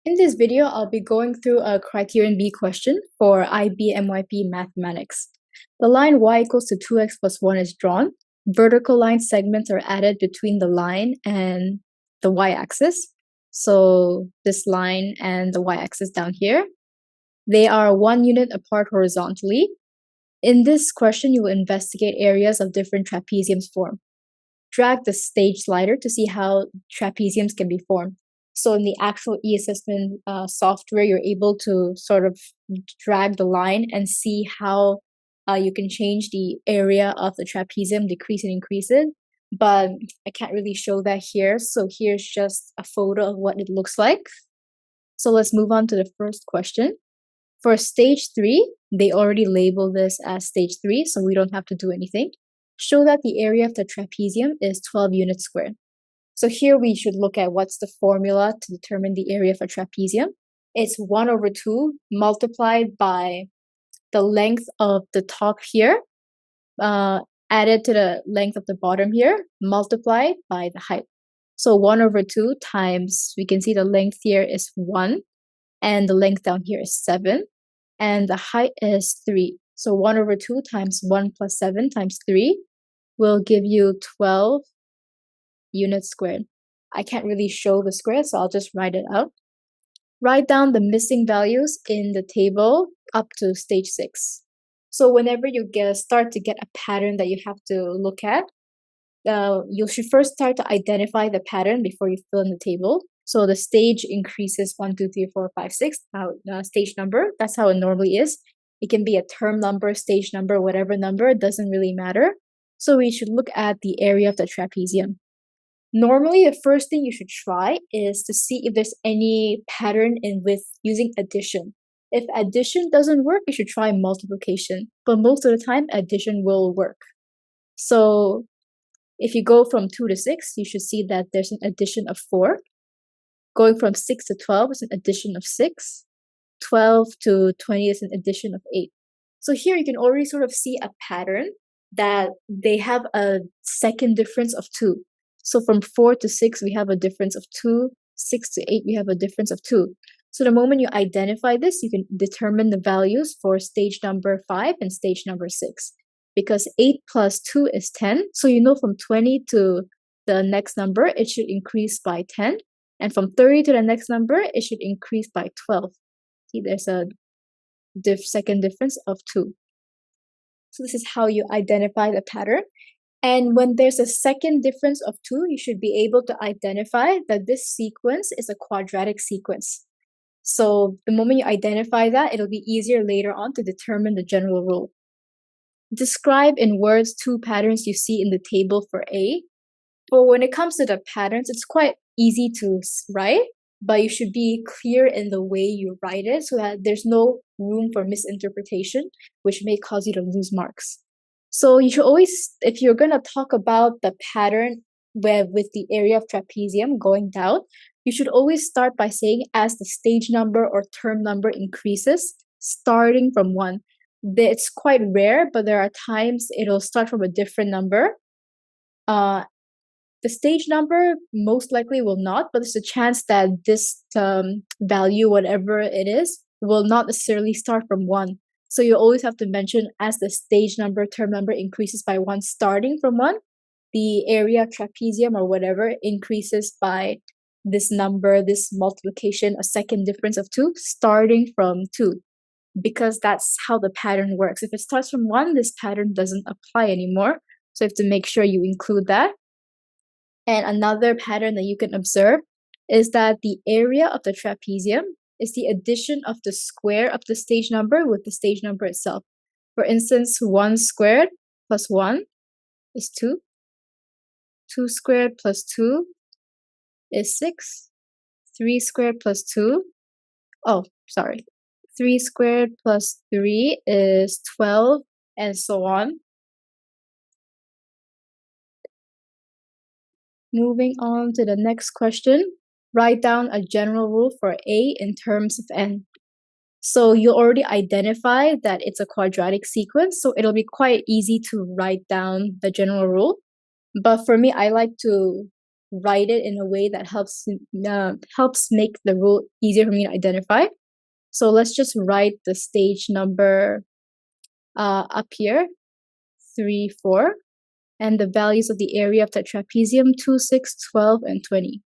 In this video, I'll be going through a Criterion B question for IB MYP Mathematics. The line y equals to 2x plus 1 is drawn. Vertical line segments are added between the line and the y-axis. So this line and the y-axis down here. They are 1 unit apart horizontally. In this question, you will investigate areas of different trapeziums formed. Drag the stage slider to see how trapeziums can be formed. So in the actual e-assessment software, you're able to sort of drag the line and see how you can change the area of the trapezium, decrease and increase it. But I can't really show that here. So here's just a photo of what it looks like. So let's move on to the first question. For stage 3, they already labeled this as stage 3, so we don't have to do anything. Show that the area of the trapezium is 12 units squared. So here we should look at what's the formula to determine the area of a trapezium. It's 1/2 multiplied by the length of the top here, added to the length of the bottom here, multiplied by the height. So 1/2 times, we can see the length here is 1, and the length down here is 7, and the height is 3. So 1/2 times 1 plus 7 times 3 will give you 12 units squared. I can't really show the square, so I'll just write it out. Write down the missing values in the table up to stage 6. So whenever you start to get a pattern that you have to look at, you should first start to identify the pattern before you fill in the table. So the stage increases 1, 2, 3, 4, 5, 6, stage number. That's how it normally is. It can be a term number, stage number, whatever number, it doesn't really matter. So we should look at the area of the trapezium. Normally, the first thing you should try is to see if there's any pattern with using addition. If addition doesn't work, you should try multiplication. But most of the time, addition will work. So if you go from 2 to 6, you should see that there's an addition of 4. Going from 6 to 12 is an addition of 6. 12 to 20 is an addition of 8. So here you can already sort of see a pattern that they have a second difference of 2. So from 4 to 6, we have a difference of 2. 6 to 8, we have a difference of 2. So the moment you identify this, you can determine the values for stage number 5 and stage number 6. Because 8 plus 2 is 10. So you know from 20 to the next number, it should increase by 10. And from 30 to the next number, it should increase by 12. See, there's a second difference of 2. So this is how you identify the pattern. And when there's a second difference of 2, you should be able to identify that this sequence is a quadratic sequence. So the moment you identify that, it'll be easier later on to determine the general rule. Describe in words 2 patterns you see in the table for A. But when it comes to the patterns, it's quite easy to write, but you should be clear in the way you write it so that there's no room for misinterpretation, which may cause you to lose marks. So you should always, if you're going to talk about the pattern with the area of trapezium going down, you should always start by saying as the stage number or term number increases, starting from 1. It's quite rare, but there are times it'll start from a different number. The stage number most likely will not, but there's a chance that this value, whatever it is, will not necessarily start from 1. So you always have to mention as the stage number, term number increases by 1 starting from 1, the area trapezium or whatever increases by this number, this multiplication, a second difference of 2, starting from 2. Because that's how the pattern works. If it starts from 1, this pattern doesn't apply anymore. So you have to make sure you include that. And another pattern that you can observe is that the area of the trapezium is the addition of the square of the stage number with the stage number itself. For instance, 1 squared plus 1 is 2. 2 squared plus 2 is 6. 3 squared plus 2, 3 squared plus 3 is 12, and so on. Moving on to the next question, write down a general rule for A in terms of n. So you already identify that it's a quadratic sequence, so it'll be quite easy to write down the general rule. But for me, I like to write it in a way that helps make the rule easier for me to identify. So let's just write the stage number up here, 3, 4, and the values of the area of the trapezium, 2, 6, 12, and 20.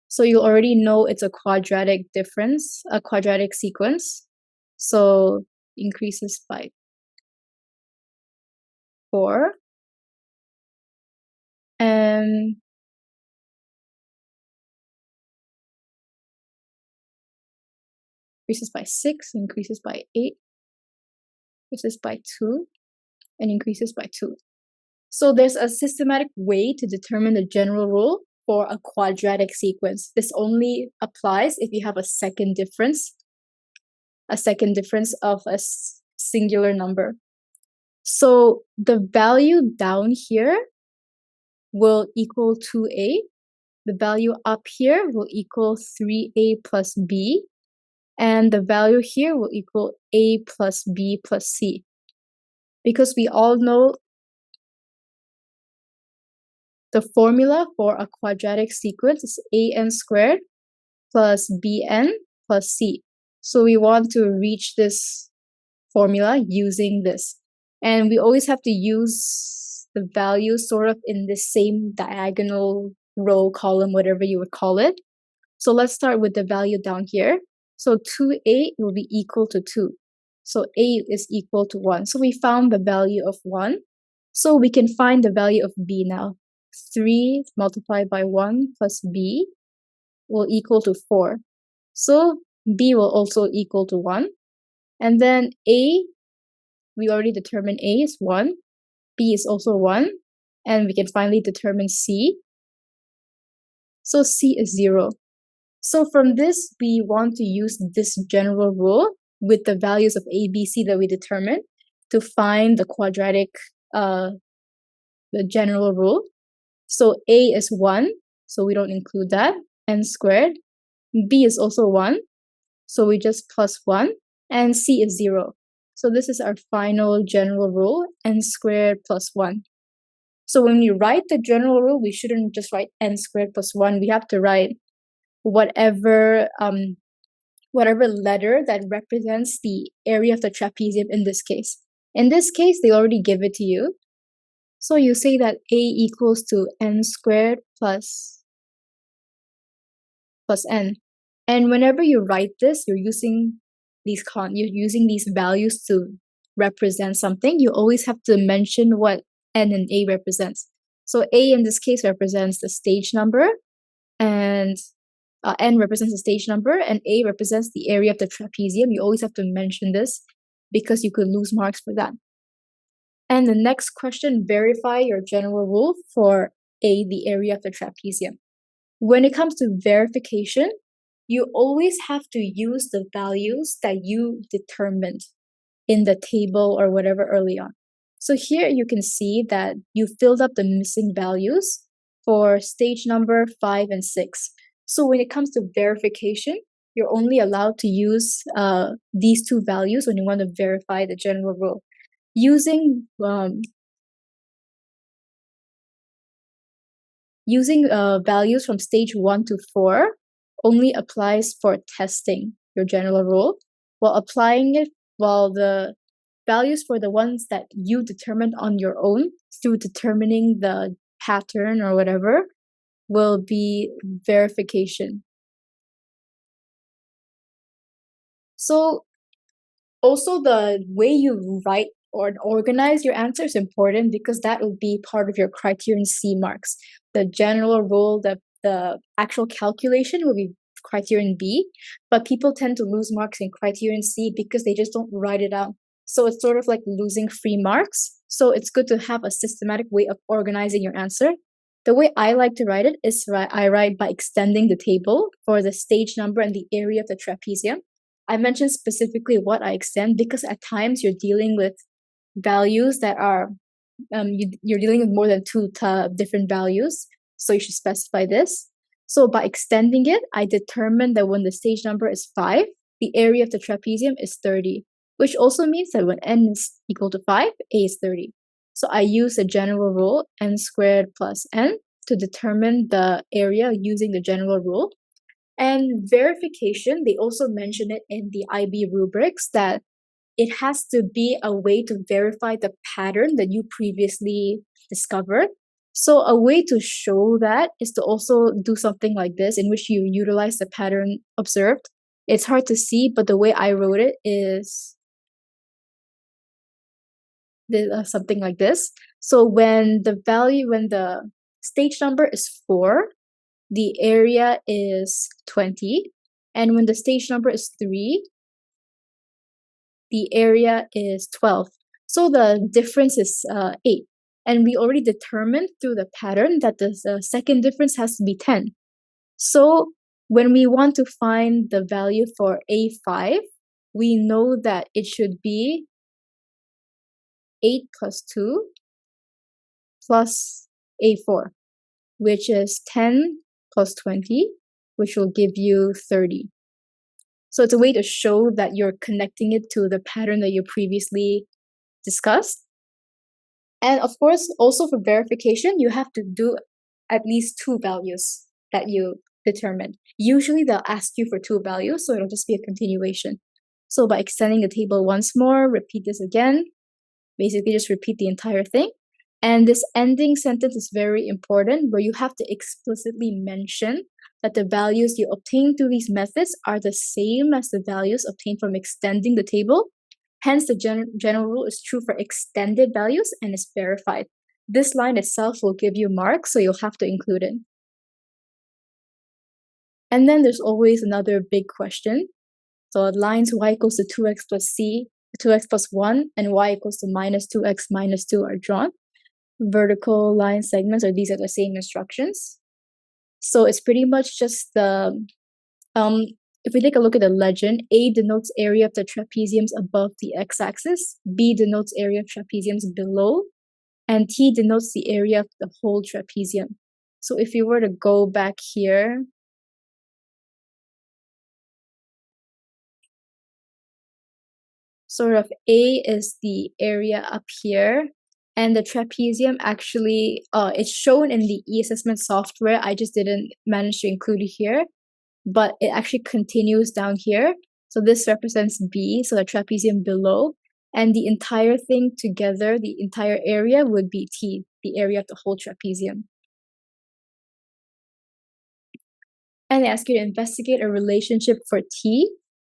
So you already know it's a quadratic sequence. So increases by 4. And increases by 6, increases by 8, increases by 2, and increases by 2. So there's a systematic way to determine the general rule for a quadratic sequence. This only applies if you have a second difference of a singular number. So the value down here will equal 2a. The value up here will equal 3a plus b. And the value here will equal a plus b plus c. Because we all know the formula for a quadratic sequence is an squared plus bn plus c. So we want to reach this formula using this. And we always have to use the values sort of in the same diagonal row, column, whatever you would call it. So let's start with the value down here. So 2a will be equal to 2. So a is equal to 1. So we found the value of 1. So we can find the value of b now. 3 multiplied by 1 plus b will equal to 4. So b will also equal to 1. And then a, we already determined a is 1. B is also 1. And we can finally determine c. So c is 0. So from this, we want to use this general rule with the values of a, b, c that we determined to find the quadratic, the general rule. So a is 1, so we don't include that, n squared. B is also 1, so we just plus 1, and c is 0. So this is our final general rule, n squared plus 1. So when we write the general rule, we shouldn't just write n squared plus 1. We have to write whatever letter that represents the area of the trapezium in this case. In this case, they already give it to you. So you say that a equals to n squared plus n. And whenever you write this, you're using these values to represent something. You always have to mention what n and a represents. So a in this case represents the stage number, and n represents the stage number, and a represents the area of the trapezium. You always have to mention this because you could lose marks for that. And the next question, verify your general rule for a, the area of the trapezium. When it comes to verification, you always have to use the values that you determined in the table or whatever early on. So here you can see that you filled up the missing values for stage number 5 and 6. So when it comes to verification, you're only allowed to use these two values when you want to verify the general rule. Using values from stage 1 to 4 only applies for testing your general rule, while the values for the ones that you determined on your own through determining the pattern or whatever will be verification. So also the way you write or organize your answer is important because that will be part of your criterion C marks. The general rule, the actual calculation will be criterion B, but people tend to lose marks in criterion C because they just don't write it out. So it's sort of like losing free marks. So it's good to have a systematic way of organizing your answer. The way I like to write it is I write by extending the table for the stage number and the area of the trapezium. I mentioned specifically what I extend because at times you're dealing with values that are, you're dealing with more than two different values. So you should specify this. So by extending it, I determine that when the stage number is 5, the area of the trapezium is 30. which also means that when n is equal to 5, a is 30. So I use the general rule n squared plus n to determine the area using the general rule. And verification, they also mention it in the IB rubrics that it has to be a way to verify the pattern that you previously discovered. So a way to show that is to also do something like this, in which you utilize the pattern observed. It's hard to see, but the way I wrote it is something like this. So when the stage number is 4, the area is 20. And when the stage number is 3, the area is 12. So the difference is 8. And we already determined through the pattern that the second difference has to be 10. So when we want to find the value for A5, we know that it should be 8 plus 2 plus A4, which is 10 plus 20, which will give you 30. So it's a way to show that you're connecting it to the pattern that you previously discussed. And of course, also for verification, you have to do at least 2 values that you determined. Usually they'll ask you for 2 values, so it'll just be a continuation. So by extending the table once more, repeat this again, basically just repeat the entire thing. And this ending sentence is very important, where you have to explicitly mention that the values you obtain through these methods are the same as the values obtained from extending the table. Hence, the general rule is true for extended values and is verified. This line itself will give you marks, so you'll have to include it. And then there's always another big question. So lines y equals to 2x plus 1, and y equals to minus 2x minus 2 are drawn. Vertical line segments, or these are the same instructions. So it's pretty much just the, if we take a look at the legend, A denotes area of the trapeziums above the x-axis, B denotes area of trapeziums below, and T denotes the area of the whole trapezium. So if you were to go back here, sort of A is the area up here, and the trapezium actually, it's shown in the e-assessment software. I just didn't manage to include it here, but it actually continues down here. So this represents B, so the trapezium below, and the entire thing together, the entire area would be T, the area of the whole trapezium. And they ask you to investigate a relationship for T,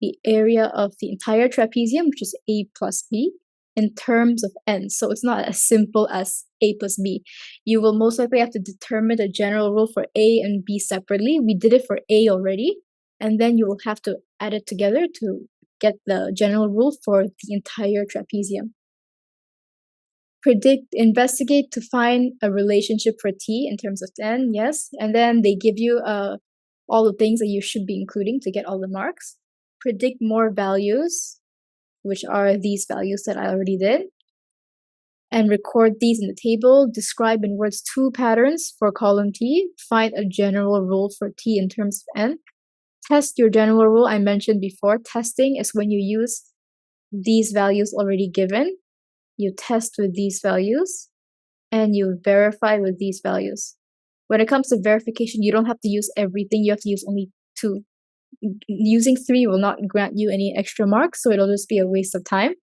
the area of the entire trapezium, which is A plus B, in terms of n. So it's not as simple as A plus B. You will most likely have to determine the general rule for A and B separately. We did it for A already, and then you will have to add it together to get the general rule for the entire trapezium. Investigate to find a relationship for T in terms of n, yes, and then they give you all the things that you should be including to get all the marks. Predict more values, which are these values that I already did, and record these in the table. Describe in words 2 patterns for column T. Find a general rule for T in terms of n. Test your general rule. I mentioned before, testing is when you use these values already given. You test with these values, and you verify with these values. When it comes to verification, you don't have to use everything. You have to use only 2. Using 3 will not grant you any extra marks, so it'll just be a waste of time.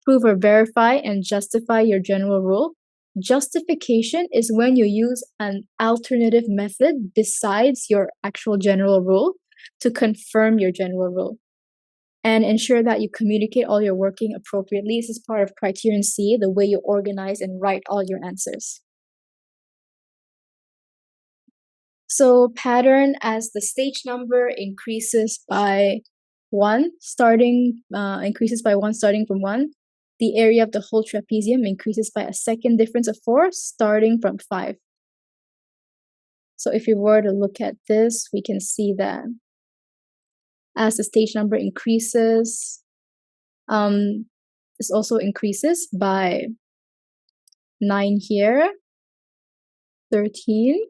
Prove or verify and justify your general rule. Justification is when you use an alternative method besides your actual general rule to confirm your general rule. And ensure that you communicate all your working appropriately. This is part of Criterion C, the way you organize and write all your answers. So pattern, as the stage number increases by 1, starting from 1, the area of the whole trapezium increases by a second difference of 4, starting from 5. So if you were to look at this, we can see that as the stage number increases, this also increases by 9 here, 13,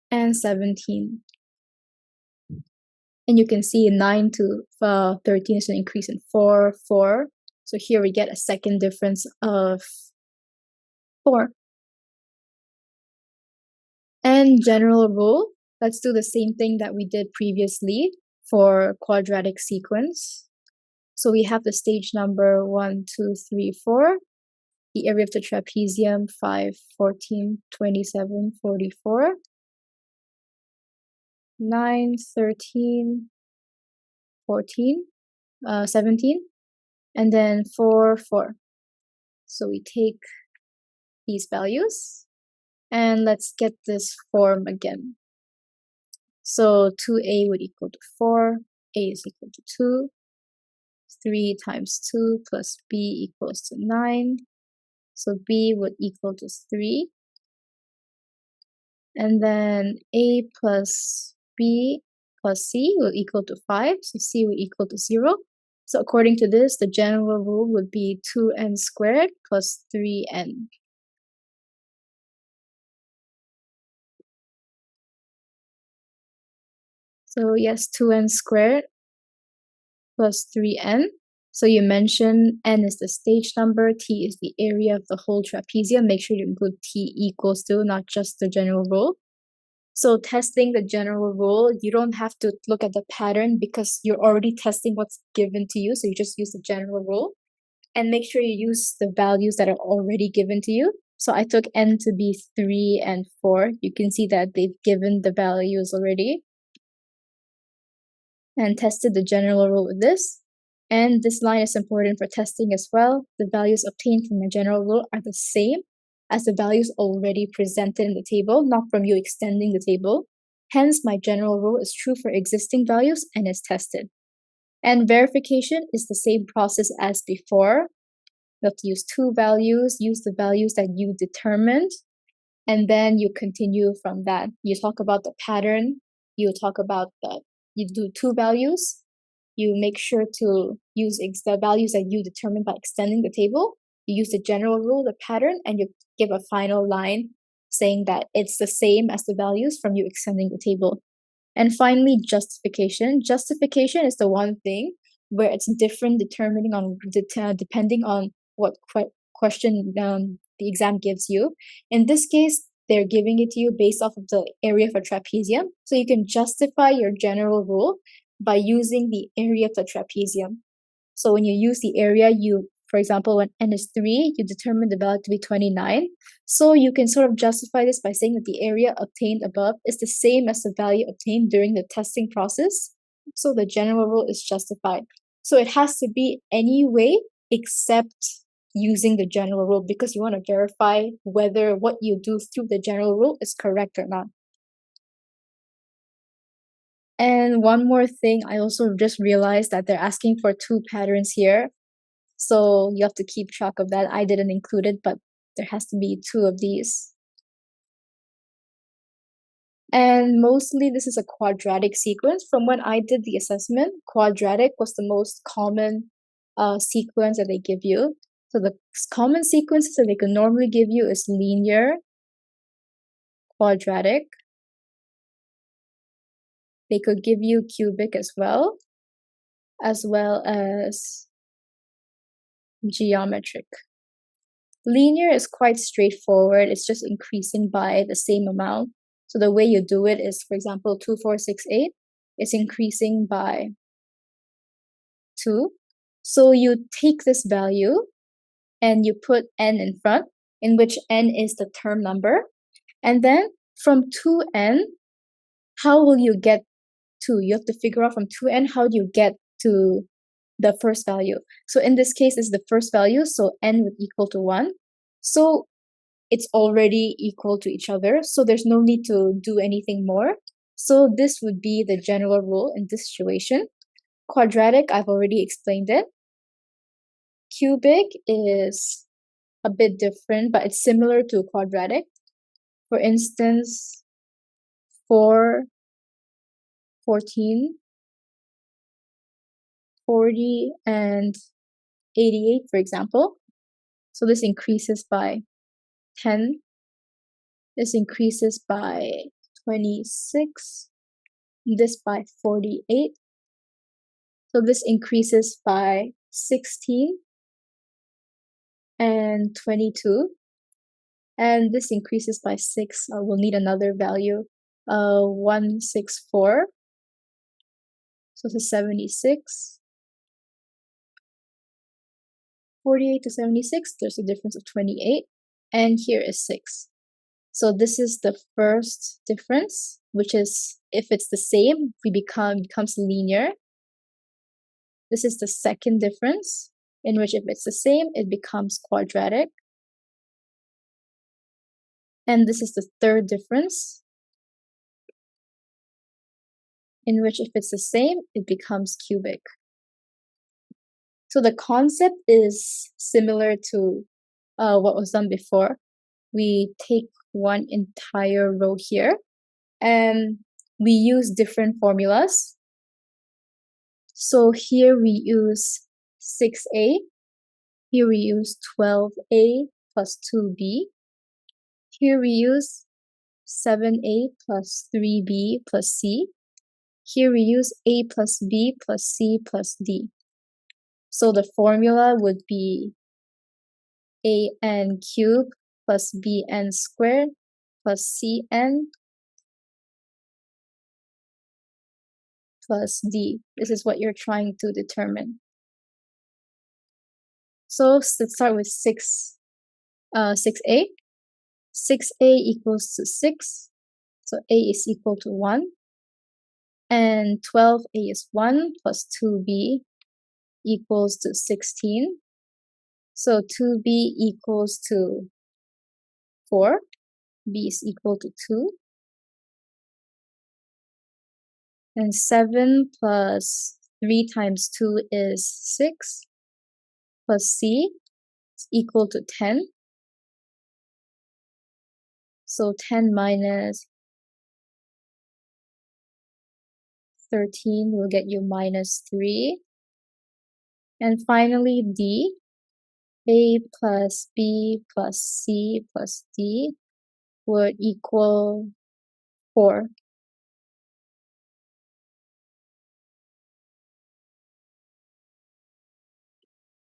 and 17. And you can see 9 to 13 is an increase in 4, 4, So here we get a second difference of 4. And general rule, let's do the same thing that we did previously for quadratic sequence. So we have the stage number 1, 2, 3, 4. The area of the trapezium 5, 14, 27, 44. 9, 13, 14, 17, and then 4, 4. So we take these values and let's get this form again. So 2a would equal to 4, a is equal to 2, 3 times 2 plus b equals to 9. So b would equal to 3. And then a plus b plus c will equal to 5. So c will equal to 0. So according to this, the general rule would be 2n squared plus 3n. So yes, 2n squared plus 3n. So you mentioned n is the stage number, t is the area of the whole trapezium. Make sure you include t equals to, not just the general rule. So testing the general rule, you don't have to look at the pattern because you're already testing what's given to you. So you just use the general rule and make sure you use the values that are already given to you. So I took n to be 3 and 4. You can see that they've given the values already and tested the general rule with this. And this line is important for testing as well. The values obtained from the general rule are the same as the values already presented in the table, not from you extending the table. Hence, my general rule is true for existing values and is tested. And verification is the same process as before. You have to use two values, use the values that you determined, and then you continue from that. You talk about the pattern, you talk about you do two values, you make sure to use the values that you determined by extending the table. You use the general rule, the pattern, and you give a final line saying that it's the same as the values from you extending the table. And finally, justification. Justification is the one thing where it's different depending on what question the exam gives you. In this case, they're giving it to you based off of the area of a trapezium. So you can justify your general rule by using the area of the trapezium. So when you use the area, for example, when n is 3, you determine the value to be 29. So you can sort of justify this by saying that the area obtained above is the same as the value obtained during the testing process. So the general rule is justified. So it has to be any way except using the general rule because you want to verify whether what you do through the general rule is correct or not. And one more thing, I also just realized that they're asking for two patterns here. So you have to keep track of that. I didn't include it, but there has to be two of these. And mostly this is a quadratic sequence. From when I did the assessment, quadratic was the most common sequence that they give you. So the common sequences that they could normally give you is linear, quadratic. They could give you cubic as well as geometric. Linear is quite straightforward. It's just increasing by the same amount. So the way you do it is, for example, 2, 4, 6, 8 is increasing by 2. So you take this value and you put n in front, in which n is the term number. And then from 2n, how will you get to? You have to figure out from 2n, how do you get to the first value? So in this case, it's the first value, so n would equal to 1. So it's already equal to each other, so there's no need to do anything more. So this would be the general rule in this situation. Quadratic, I've already explained it. Cubic is a bit different, but it's similar to quadratic. For instance, 4, 14, 40, and 88, for example. So this increases by 10. This increases by 26. This by 48. So this increases by 16. and 22. And this increases by 6. We'll need another value, 164. So this is 76. 48 to 76, there's a difference of 28. And here is 6. So this is the first difference, which is if it's the same, becomes linear. This is the second difference, in which if it's the same, it becomes quadratic. And this is the third difference, in which if it's the same, it becomes cubic. So the concept is similar to what was done before. We take one entire row here, and we use different formulas. So here we use 6a, here we use 12a plus 2b, here we use 7a plus 3b plus c, here we use a plus b plus c plus d. So the formula would be an cubed plus bn squared plus cn plus d. This is what you're trying to determine. So let's start with 6a. 6a equals to 6, so a is equal to 1. And 12a is 1 plus 2b equals to 16. So 2b equals to 4, b is equal to 2. And 7 plus 3 times 2 is 6, plus c is equal to 10. So 10 minus 13 will get you minus 3. And finally, d, a plus b plus c plus d would equal 4.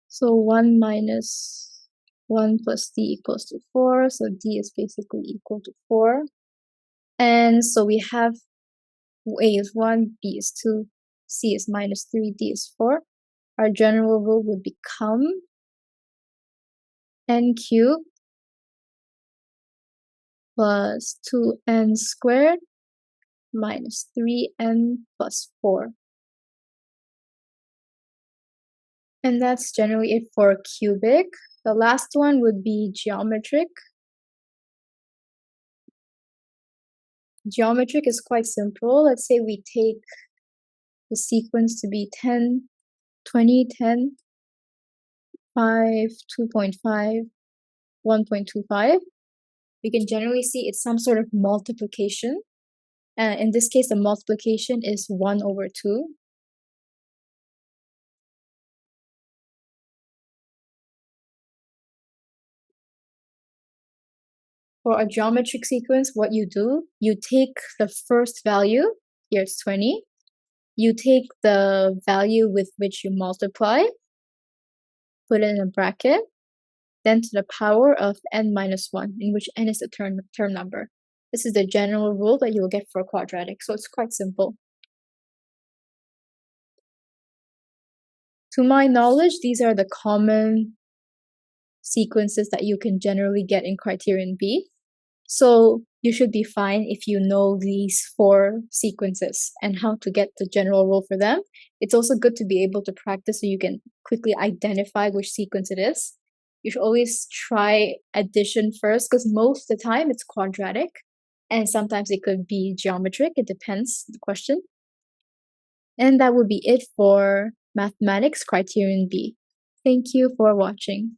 So 1 minus 1 plus d equals to 4. So d is basically equal to 4. And so we have a is 1, b is 2, c is minus 3, d is 4. Our general rule would become n cubed plus 2n squared minus 3n plus 4. And that's generally it for cubic. The last one would be geometric. Geometric is quite simple. Let's say we take the sequence to be 10, 20, 10, 5, 2.5, 1.25. We can generally see it's some sort of multiplication. In this case, the multiplication is 1 over 2. For a geometric sequence, what you do, you take the first value, here it's 20. You take the value with which you multiply, put it in a bracket, then to the power of n minus 1, in which n is the term number. This is the general rule that you will get for a quadratic, so it's quite simple. To my knowledge, these are the common sequences that you can generally get in Criterion B. So you should be fine if you know these 4 sequences and how to get the general rule for them. It's also good to be able to practice so you can quickly identify which sequence it is. You should always try addition first because most of the time it's quadratic and sometimes it could be geometric. It depends on the question. And that would be it for Mathematics Criterion B. Thank you for watching.